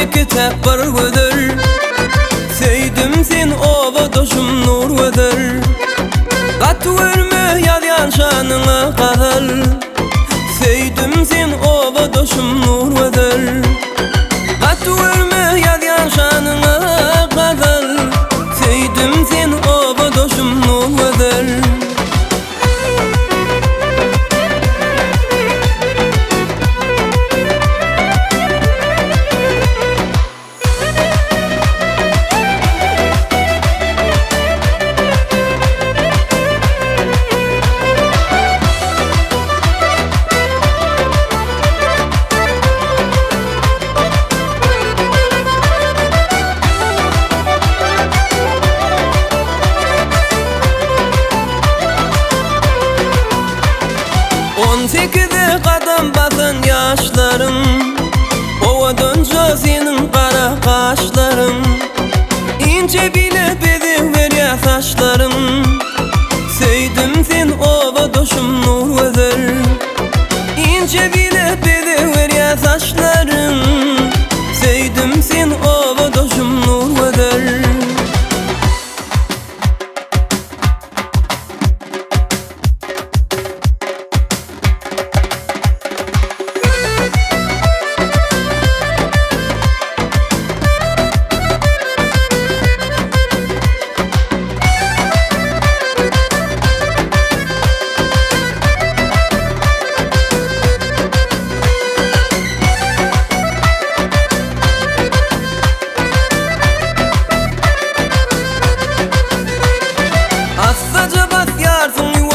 iki tek bir gödür. Seydim sen ova doşum nur gödür. Gatı verme yadyan şanına kadar. Seydim sen ova doşum nur gödür. Gatı verme yadyan şanına kadar. Seydim sen ova doşum nur gödür. On sekide kadam basan yaşlarım, ova dönce senin kara kaşlarım. İnce bile bediver ya saçlarım. Seydim sen ova doşum nur gödür. İnce bile bediver ya saçlarım. Seydim sen ova doşum nur gödür.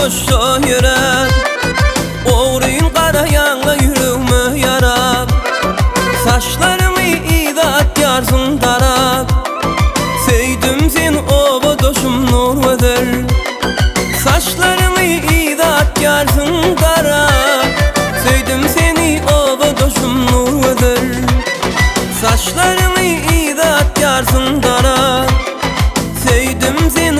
Boşa yürek, oğruyun karayanla yüreğime yarak. Saçlarımı idat yarsın tarak. Seydim sen ova doşum nur gödür. Saçlarımı idat yarsın tarak. Seydim seni ova doşum nur gödür. Saçlarımı idat yarsın tarak. Seydim sen